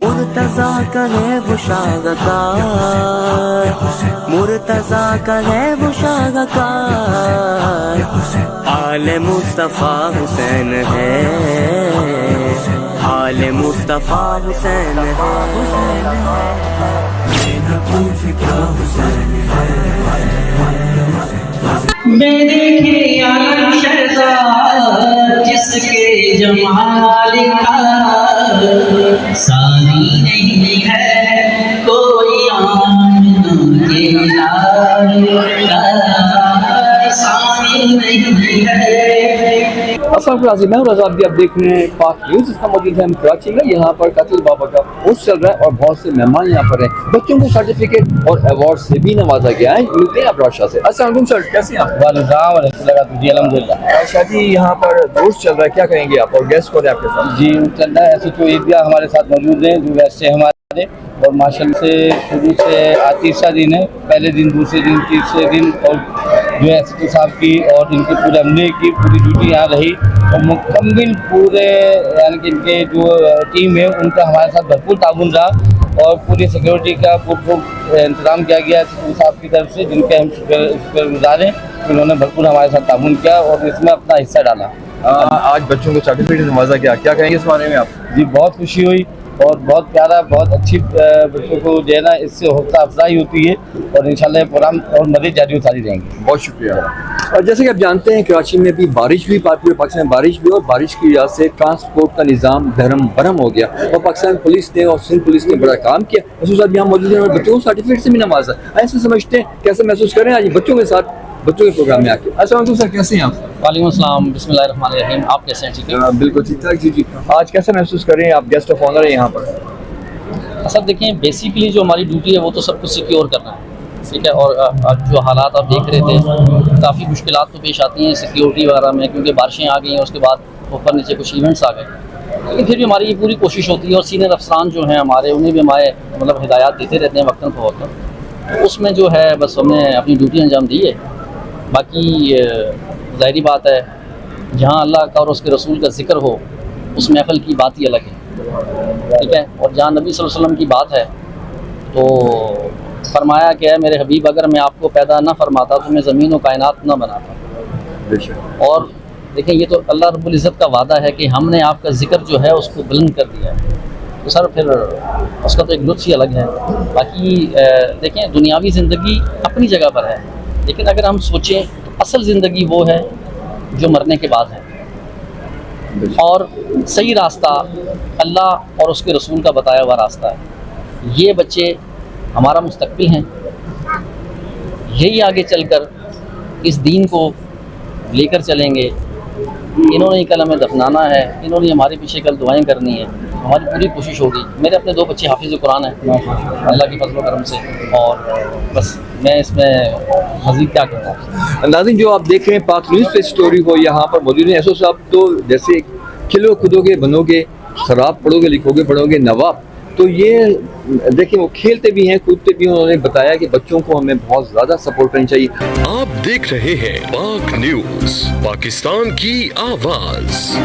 مرتضی کا ہے وہ شاہکار، مرتضی کا ہے وہ شاہکار، آل مصطفیٰ حسین ہے، آل مصطفیٰ حسین ہے، میں دیکھے عالم شہزاد جس کے جمال کا ثانی نہیں ہے کوئی آمنہ کے لال کا ثانی نہیں ہے۔ السلام علیکم، میں ہوں رضا عبدی، آپ دیکھ رہے ہیں پاک نیوز۔ اس کا موجود ہے ہم کراچی میں، یہاں پر قاتل بابا کا عرس چل رہا ہے اور بہت سے مہمان یہاں پر ہیں۔ بچوں کو سرٹیفکیٹ اور ایوارڈ سے بھی نوازا گیا ہے۔ ملتے ہیں ابرار شاہ سے۔ السلام علیکم سر، کیسے ہیں آپ؟ وعلیکم السلام جی الحمدللہ۔ شاہ جی، یہاں پر عرس چل رہا ہے، کیا کہیں گے آپ؟ اور گیسٹ کون ہے آپ کے ساتھ؟ جی چل رہا ہے، ایسے تو عیدگاہ ہمارے ساتھ موجود ہیں جو ویسے ہمارے، اور ماشاءاللہ سے شروع سے تیسرا دن ہے، پہلے دن، دوسرے دن، تیسرے دن، اور جو ہے ایس پی صاحب کی اور ان کے پورے عملے کی پوری ڈیوٹی یہاں رہی، اور مکمل پورے یعنی کہ ان کے جو ٹیم ہے ان کا ہمارے ساتھ بھرپور تعاون رہا، اور پوری سیکورٹی کا انتظام کیا گیا ایس پی صاحب کی طرف سے، جن کے ہم شکر گزار ہیں، انہوں نے بھرپور ہمارے ساتھ تعاون کیا اور اس میں اپنا حصہ ڈالا۔ آج بچوں کو سرٹیفکیٹ نوازا گیا، کیا کہیں گے اس بارے میں آپ؟ جی بہت خوشی ہوئی اور بہت پیارا، بہت اچھی بچوں کو جو ہے نا اس سے حوصلہ افزائی ہوتی ہے، اور انشاءاللہ یہ پروگرام اور مزید جاری ہوتی رہیں گے۔ بہت شکریہ۔ اور جیسے کہ آپ جانتے ہیں کراچی میں بھی بارش بھی، پورے پاکستان میں بارش بھی، اور بارش کی وجہ سے ٹرانسپورٹ کا نظام دھرم برہم ہو گیا، اور پاکستان پولیس نے اور سندھ پولیس نے بڑا کام کیا۔ اس صاحب یہاں موجود ہیں اور بچوں کو سرٹیفکیٹ سے بھی نوازا۔ ایسے سمجھتے ہیں کیسے محسوس کریں آج بچوں کے ساتھ، بچوں کے پروگرام میں آ کے؟ السلام علیکم سر، کیسے ہیں آپ؟ وعلیکم السلام، بسم اللہ الرحمن الرحیم۔ آپ کیسے ہیں؟ ٹھیک ہے بالکل ٹھیک ٹھاک جی۔ آج کیسے محسوس کر رہے ہیں آپ؟ گیسٹ آف آنر ہیں یہاں پر۔ سر دیکھیں، بیسیکلی جو ہماری ڈیوٹی ہے وہ تو سب کچھ سیکیور کرنا ہے، ٹھیک ہے، اور جو حالات آپ دیکھ رہے تھے کافی مشکلات تو پیش آتی ہیں سیکیورٹی وغیرہ میں، کیونکہ بارشیں آ گئی ہیں، اس کے بعد اوپر نیچے کچھ ایونٹس آ گئے، لیکن پھر بھی ہماری یہ پوری کوشش ہوتی ہے، اور سینئر افسران جو ہیں ہمارے انہیں بھی ہمارے مطلب ہدایات دیتے رہتے ہیں وقتاً فوقتاً، اس میں جو ہے بس ہم نے اپنی ڈیوٹی انجام دی ہے۔ باقی ظاہری بات ہے، جہاں اللہ کا اور اس کے رسول کا ذکر ہو اس محفل کی بات ہی الگ ہے، ٹھیک ہے، اور جہاں نبی صلی اللہ علیہ وسلم کی بات ہے تو فرمایا کہ اے میرے حبیب، اگر میں آپ کو پیدا نہ فرماتا تو میں زمین و کائنات نہ بناتا۔ اور دیکھیں، یہ تو اللہ رب العزت کا وعدہ ہے کہ ہم نے آپ کا ذکر جو ہے اس کو بلند کر دیا ہے، تو سر پھر اس کا تو ایک لطف ہی الگ ہے۔ باقی دیکھیں، دنیاوی زندگی اپنی جگہ پر ہے، لیکن اگر ہم سوچیں تو اصل زندگی وہ ہے جو مرنے کے بعد ہے، اور صحیح راستہ اللہ اور اس کے رسول کا بتایا ہوا راستہ ہے۔ یہ بچے ہمارا مستقبل ہیں، یہی آگے چل کر اس دین کو لے کر چلیں گے۔ انہوں نے کل ہمیں دفنانا ہے، انہوں نے ہمارے پیچھے کل دعائیں کرنی ہیں، ہماری پوری کوشش ہوگی۔ میرے اپنے 2 بچے حافظ قرآن ہیں اللہ کی فضل و کرم سے، اور بس میں اس میں مزید کیا کہوں۔ ناظرین، جو آپ دیکھ رہے ہیں پاک نیوز پہ اسٹوری کو، یہاں پر موجود ہیں ایسو صاحب، تو جیسے کھلو کودو گے بنو گے، خراب پڑھو گے لکھو گے پڑھو گے نواب، تو یہ دیکھیں وہ کھیلتے بھی ہیں کودتے بھی ہیں۔ انہوں نے بتایا کہ بچوں کو ہمیں بہت زیادہ سپورٹ کرنی چاہیے۔ آپ دیکھ رہے ہیں پاک نیوز، پاکستان کی آواز۔